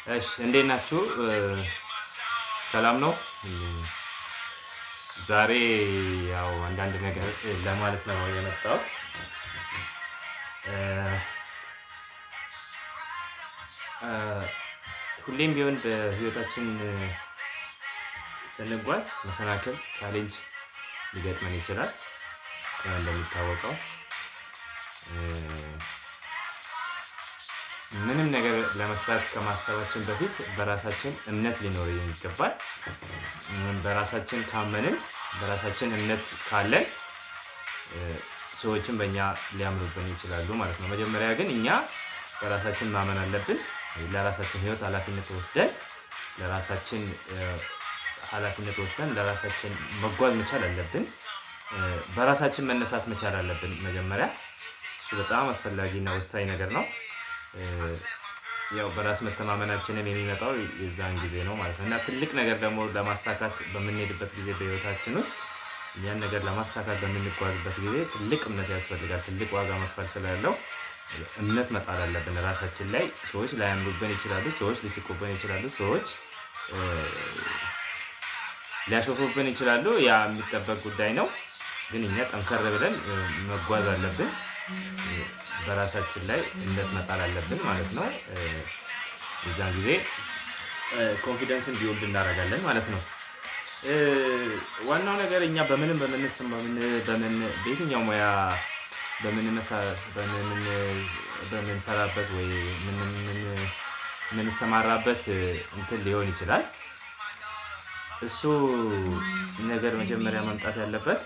እሺ እንዴት ናችሁ? ሰላም ነው። ዛሬ ያው አንዳንድ ነገር ለማለት ነው የመጣሁት። ሁሌም ቢሆን በህይወታችን ስንጓዝ መሰናክል ቻሌንጅ ሊገጥመን ይችላል። እንደሚታወቀው ምንም ነገር ለመስራት ከማሰባችን በፊት በራሳችን እምነት ሊኖረን ይገባል። በራሳችን ካመንን በራሳችን እምነት ካለን ሰዎችን በእኛ ሊያምኑብን ይችላሉ ማለት ነው። መጀመሪያ ግን እኛ በራሳችን ማመን አለብን። ለራሳችን ህይወት ኃላፊነት ወስደን ለራሳችን መጓዝ መቻል አለብን። በራሳችን መነሳት መቻል አለብን መጀመሪያ። እሱ በጣም አስፈላጊና ወሳኝ ነገር ነው። ያው በራስ መተማመናችንን የሚመጣው የዛን ጊዜ ነው ማለት ነው። እና ትልቅ ነገር ደግሞ ለማሳካት በምንሄድበት ጊዜ በህይወታችን ውስጥ ያን ነገር ለማሳካት በምንጓዝበት ጊዜ ትልቅ እምነት ያስፈልጋል። ትልቅ ዋጋ መክፈል ስላለው እምነት መጣል አለብን ራሳችን ላይ። ሰዎች ላያምኑብን ይችላሉ፣ ሰዎች ሊስቁብን ይችላሉ፣ ሰዎች ሊያሾፉብን ይችላሉ። ያ የሚጠበቅ ጉዳይ ነው። ግን እኛ ጠንከር ብለን መጓዝ አለብን። በራሳችን ላይ እምነት መጣል አለብን ማለት ነው። የዛን ጊዜ ኮንፊደንስን ቢውልድ እናደርጋለን ማለት ነው። ዋናው ነገር እኛ በየትኛው ሙያ በምንሰራበት ወይ የምንሰማራበት እንትን ሊሆን ይችላል። እሱ ነገር መጀመሪያ መምጣት ያለበት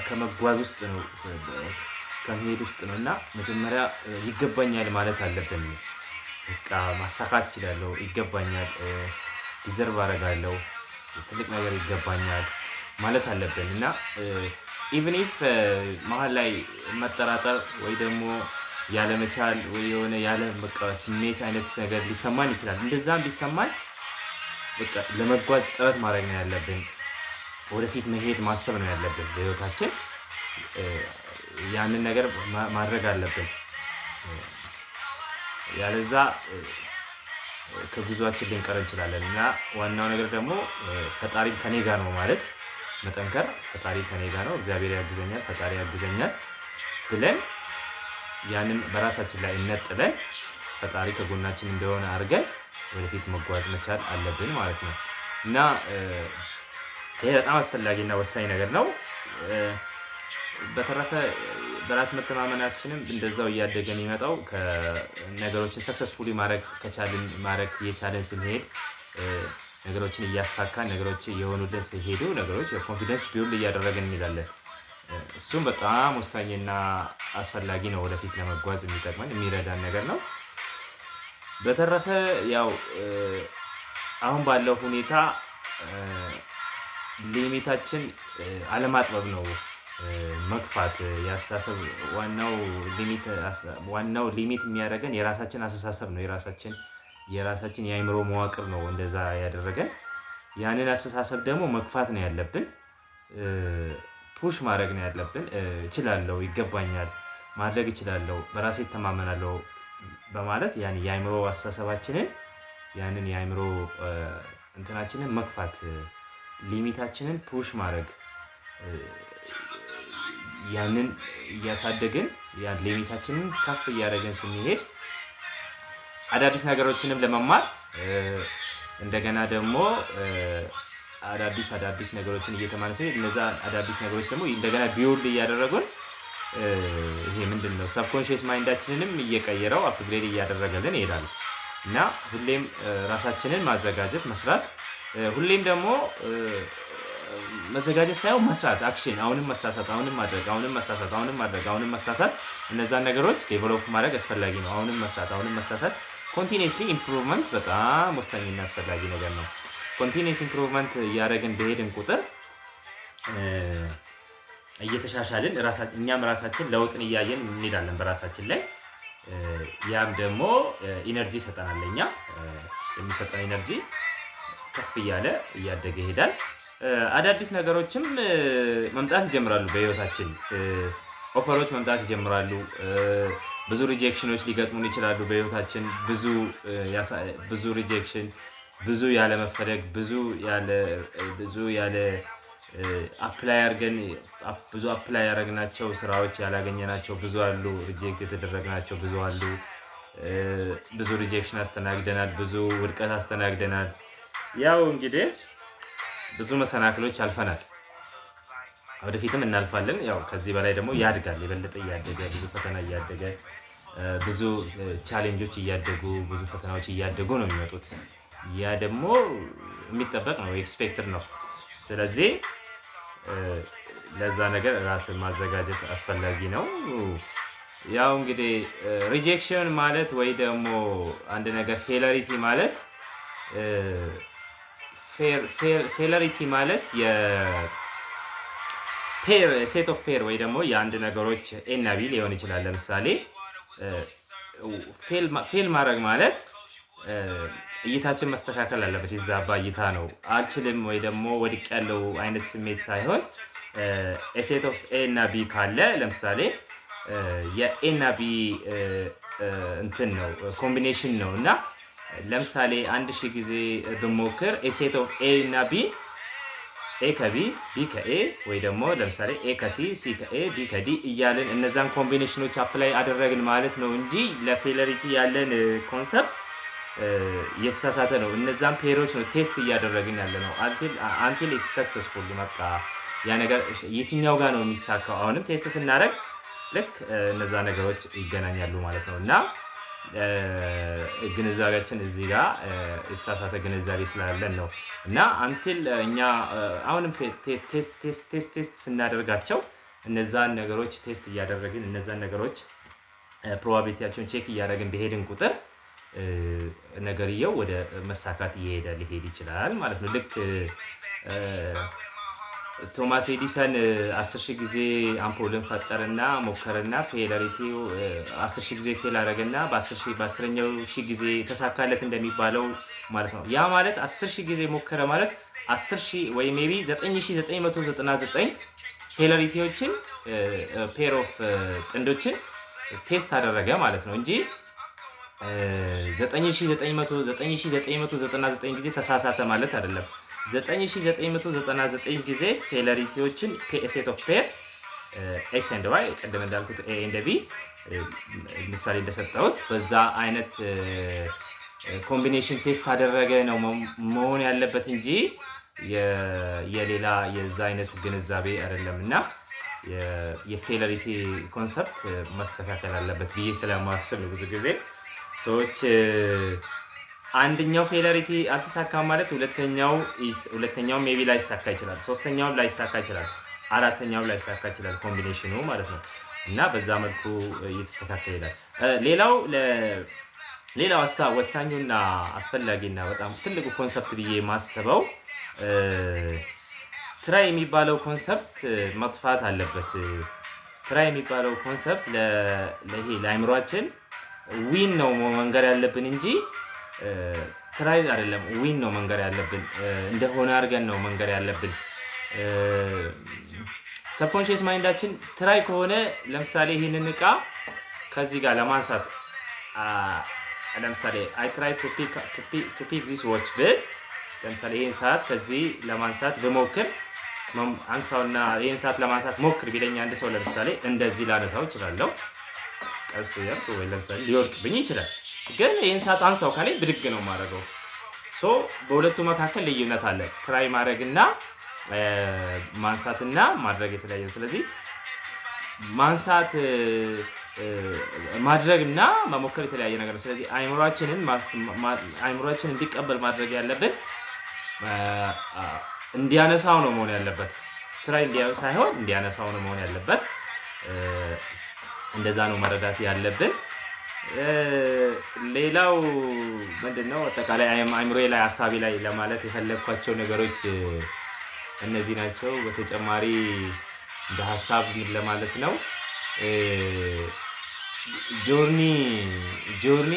ከመጓዝ ውስጥ ነው፣ ከመሄድ ውስጥ ነው። እና መጀመሪያ ይገባኛል ማለት አለብን። በቃ ማሳካት እችላለሁ፣ ይገባኛል፣ ዲዘርቭ አደርጋለሁ፣ ትልቅ ነገር ይገባኛል ማለት አለብን። እና ኢቭን ኢፍ መሀል ላይ መጠራጠር ወይ ደግሞ ያለመቻል ወይ የሆነ ያለ በቃ ስሜት አይነት ነገር ሊሰማን ይችላል። እንደዛም ቢሰማን በቃ ለመጓዝ ጥረት ማድረግ ነው ያለብን። ወደፊት መሄድ ማሰብ ነው ያለብን በህይወታችን። ያንን ነገር ማድረግ አለብን። ያለዛ ከጉዟችን ልንቀር እንችላለን። እና ዋናው ነገር ደግሞ ፈጣሪ ከኔ ጋር ነው ማለት መጠንከር። ፈጣሪ ከኔ ጋር ነው፣ እግዚአብሔር ያግዘኛል፣ ፈጣሪ ያግዘኛል ብለን ያንን በራሳችን ላይ እምነት ጥለን ፈጣሪ ከጎናችን እንደሆነ አድርገን ወደፊት መጓዝ መቻል አለብን ማለት ነው። እና ይሄ በጣም አስፈላጊና ወሳኝ ነገር ነው። በተረፈ በራስ መተማመናችንም እንደዛው እያደገ የሚመጣው ከነገሮችን ሰክሰስፉሊ ማድረግ የቻለን ስንሄድ፣ ነገሮችን እያሳካን ነገሮች እየሆኑልን ሲሄዱ ነገሮች ኮንፊደንስ ቢውልድ እያደረግን እንሄዳለን። እሱም በጣም ወሳኝና አስፈላጊ ነው። ወደፊት ለመጓዝ የሚጠቅመን የሚረዳን ነገር ነው። በተረፈ ያው አሁን ባለው ሁኔታ ሊሚታችን አለማጥበብ ነው። መግፋት ያስተሳሰብ ዋናው ሊሚት የሚያደርገን የራሳችን አስተሳሰብ ነው። የራሳችን የአእምሮ መዋቅር ነው እንደዛ ያደረገን። ያንን አስተሳሰብ ደግሞ መግፋት ነው ያለብን። ፑሽ ማድረግ ነው ያለብን። እችላለሁ፣ ይገባኛል፣ ማድረግ እችላለሁ፣ በራሴ እተማመናለሁ በማለት ያን የአእምሮ አስተሳሰባችንን ያንን የአእምሮ እንትናችንን መግፋት፣ ሊሚታችንን ፑሽ ማድረግ፣ ያንን እያሳደግን ያን ሊሚታችንን ከፍ እያደረግን ስንሄድ አዳዲስ ነገሮችንም ለመማር እንደገና ደግሞ አዳዲስ ነገሮችን እየተማርን ስንሄድ እነዛ አዳዲስ ነገሮች ደግሞ እንደገና ቢውልድ እያደረጉን ይሄ ምንድነው ሰብኮንሺየስ ማይንዳችንንም እየቀየረው አፕግሬድ እያደረገልን ይሄዳል። እና ሁሌም ራሳችንን ማዘጋጀት፣ መስራት፣ ሁሌም ደግሞ መዘጋጀት ሳይሆን መስራት፣ አክሽን፣ አሁንም መሳሳት፣ አሁንም ማድረግ፣ አሁንም መሳሳት፣ አሁንም ማድረግ፣ አሁንም መሳሳት፣ እነዛን ነገሮች ዴቨሎፕ ማድረግ አስፈላጊ ነው። አሁንም መስራት፣ አሁንም መሳሳት፣ ኮንቲኒየስሊ ኢምፕሩቭመንት በጣም ወሳኝና አስፈላጊ ነገር ነው። ኮንቲኒየስ ኢምፕሩቭመንት እያደረግን በሄድን ቁጥር እየተሻሻልን እኛም ራሳችን ለውጥን እያየን እንሄዳለን በራሳችን ላይ። ያም ደግሞ ኢነርጂ ይሰጠናል። እኛ የሚሰጠን ኢነርጂ ከፍ እያለ እያደገ ይሄዳል። አዳዲስ ነገሮችም መምጣት ይጀምራሉ በህይወታችን። ኦፈሮች መምጣት ይጀምራሉ። ብዙ ሪጀክሽኖች ሊገጥሙን ይችላሉ በህይወታችን። ብዙ ሪጀክሽን፣ ብዙ ያለ መፈለግ፣ ብዙ ያለ አፕላይ አድርገን ብዙ አፕላይ ያደረግናቸው ስራዎች ያላገኘናቸው ብዙ አሉ። ሪጀክት የተደረግናቸው ብዙ አሉ። ብዙ ሪጀክሽን አስተናግደናል። ብዙ ውድቀት አስተናግደናል። ያው እንግዲህ ብዙ መሰናክሎች አልፈናል። ወደፊትም እናልፋለን። ያው ከዚህ በላይ ደግሞ ያድጋል። የበለጠ እያደገ ብዙ ፈተና እያደገ ብዙ ቻሌንጆች እያደጉ ብዙ ፈተናዎች እያደጉ ነው የሚመጡት። ያ ደግሞ የሚጠበቅ ነው፣ ኤክስፔክትድ ነው። ስለዚህ ለዛ ነገር ራስን ማዘጋጀት አስፈላጊ ነው። ያው እንግዲህ ሪጀክሽን ማለት ወይ ደግሞ አንድ ነገር ፌለሪቲ ማለት ሴት ኦፍ ፔር ወይ ደግሞ የአንድ ነገሮች ኤ እና ቢ ሊሆን ይችላል። ለምሳሌ ፌል ማድረግ ማለት እይታችን መስተካከል አለበት። የዛባ እይታ ነው። አልችልም ወይ ደግሞ ወድቅ ያለው አይነት ስሜት ሳይሆን ሴት ኦፍ ኤ እና ቢ ካለ ለምሳሌ የኤ እና ቢ እንትን ነው ኮምቢኔሽን ነው እና ለምሳሌ 1000 ጊዜ ብሞክር ሴት ኦፍ ኤ እና ቢ ኤ ከቢ ቢ ከኤ ወይ ደግሞ ለምሳሌ ኤ ከሲ ሲ ከኤ ቢ ከዲ እያልን እነዛን ኮምቢኔሽኖች አፕላይ አደረግን ማለት ነው እንጂ ለፌለሪቲ ያለን ኮንሰፕት የተሳሳተ ነው። እነዛን ፔሮች ነው ቴስት እያደረግን ያለ ነው አንቲል ኢትስ ሰክሰስፉል። በቃ ያ ነገር የትኛው ጋር ነው የሚሳካው? አሁንም ቴስት ስናደርግ ልክ እነዛ ነገሮች ይገናኛሉ ማለት ነው እና ግንዛቤያችን እዚህ ጋር የተሳሳተ ግንዛቤ ስላለን ነው እና አንቲል እኛ አሁንም ቴስት ስናደርጋቸው እነዛን ነገሮች ቴስት እያደረግን እነዛን ነገሮች ፕሮባቢሊቲያቸውን ቼክ እያደረግን በሄድን ቁጥር ነገርየው ወደ መሳካት ሊሄድ ይችላል ማለት ነው። ልክ ቶማስ ኤዲሰን 10,000 ጊዜ አምፖልን ፈጠረና ሞከረና ፌለሪቲው 10,000 ጊዜ ፌል አደረገና በ10ኛው ሺህ ጊዜ ተሳካለት እንደሚባለው ማለት ነው። ያ ማለት 10,000 ጊዜ ሞከረ ማለት 10,000 ወይ ሜቢ 9,999 ፌለሪቲዎችን ፔር ኦፍ ጥንዶችን ቴስት አደረገ ማለት ነው እንጂ 9,999 ጊዜ ተሳሳተ ማለት አይደለም። 9,999 ጊዜ ፌለሪቲዎችን ሴት ኦፍ ፔር ኤክስ ኤንድ ዋይ ቀደም እንዳልኩት ኤ ኤንድ ቢ ምሳሌ እንደሰጠሁት በዛ አይነት ኮምቢኔሽን ቴስት አደረገ ነው መሆን ያለበት እንጂ የሌላ የዛ አይነት ግንዛቤ አይደለም እና የፌለሪቲ ኮንሰፕት መስተካከል አለበት ብዬ ስለማስብ ነው። ብዙ ጊዜ ሰዎች አንደኛው ፌለሪቲ አልተሳካም ማለት ሁለተኛው ሜቢ ላይ ይሳካ ይችላል፣ ሶስተኛው ላይ ይሳካ ይችላል፣ አራተኛው ላይ ይሳካ ይችላል ኮምቢኔሽኑ ማለት ነው እና በዛ መልኩ እየተስተካከለ ይላል። ሌላው ወሳኙና አስፈላጊና በጣም ትልቁ ኮንሰፕት ብዬ የማስበው ትራይ የሚባለው ኮንሰፕት መጥፋት አለበት። ትራይ የሚባለው ኮንሰፕት ለአይምሯችን ዊን ነው መንገር ያለብን እንጂ ትራይ አይደለም። ዊን ነው መንገር ያለብን፣ እንደሆነ አድርገን ነው መንገር ያለብን። ሰብኮንሺየስ ማይንዳችን ትራይ ከሆነ ለምሳሌ ይህንን እቃ ከዚህ ጋር ለማንሳት ለምሳሌ አይ ትራይ ቱ ፒክ ዚስ ዎች ብል ለምሳሌ ይህን ሰዓት ከዚህ ለማንሳት ብሞክር አንሳውና ይህን ሰዓት ለማንሳት ሞክር ቢለኝ አንድ ሰው ለምሳሌ እንደዚህ ላነሳው እችላለሁ። ቀስ ያልኩ ወይ ለምሳሌ ሊወድቅብኝ ይችላል። ግን ይህን ሰዓት አንሳው ካለኝ ብድግ ነው የማደርገው። በሁለቱ መካከል ልዩነት አለ። ትራይ ማድረግና ማንሳትና ማድረግ የተለያየ። ስለዚህ ማንሳት ማድረግና መሞከር የተለያየ ነገር ነው። ስለዚህ አይምሮአችንን እንዲቀበል ማድረግ ያለብን እንዲያነሳው ነው መሆን ያለበት። ትራይ ሳይሆን እንዲያነሳው ነው መሆን ያለበት። እንደዛ ነው መረዳት ያለብን። ሌላው ምንድነው አጠቃላይ አይምሮዬ ላይ ሀሳቢ ላይ ለማለት የፈለግኳቸው ነገሮች እነዚህ ናቸው። በተጨማሪ እንደ ሀሳብ ምን ለማለት ነው ጆርኒ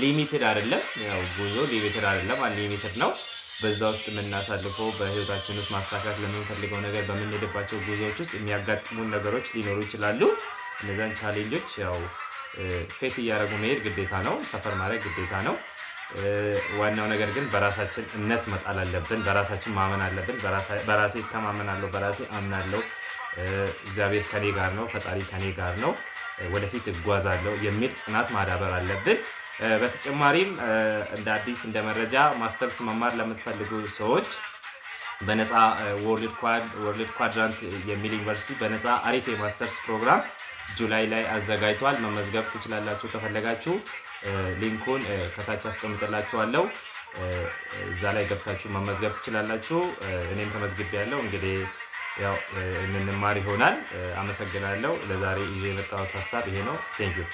ሊሚትድ አይደለም። ያው ጉዞ ሊሚትድ አይደለም፣ አንሊሚትድ ነው። በዛ ውስጥ የምናሳልፈው በህይወታችን ውስጥ ማሳካት ለምንፈልገው ነገር በምንሄድባቸው ጉዞዎች ውስጥ የሚያጋጥሙን ነገሮች ሊኖሩ ይችላሉ። እነዛን ቻሌንጆች ያው ፌስ እያደረጉ መሄድ ግዴታ ነው። ሰፈር ማድረግ ግዴታ ነው። ዋናው ነገር ግን በራሳችን እምነት መጣል አለብን። በራሳችን ማመን አለብን። በራሴ እተማመናለሁ፣ በራሴ አምናለሁ፣ እግዚአብሔር ከኔ ጋር ነው፣ ፈጣሪ ከኔ ጋር ነው፣ ወደፊት እጓዛለሁ የሚል ጽናት ማዳበር አለብን። በተጨማሪም እንደ አዲስ እንደ መረጃ ማስተርስ መማር ለምትፈልጉ ሰዎች በነፃ ወርልድ ኳድራንት የሚል ዩኒቨርሲቲ በነፃ አሪፍ የማስተርስ ፕሮግራም ጁላይ ላይ አዘጋጅቷል። መመዝገብ ትችላላችሁ። ከፈለጋችሁ ሊንኩን ከታች አስቀምጥላችኋለሁ። እዛ ላይ ገብታችሁ መመዝገብ ትችላላችሁ። እኔም ተመዝግቤያለሁ። እንግዲህ ያው እንማር ይሆናል። አመሰግናለሁ። ለዛሬ ይዤ የመጣሁት ሀሳብ ይሄ ነው። ቴንክ ዩ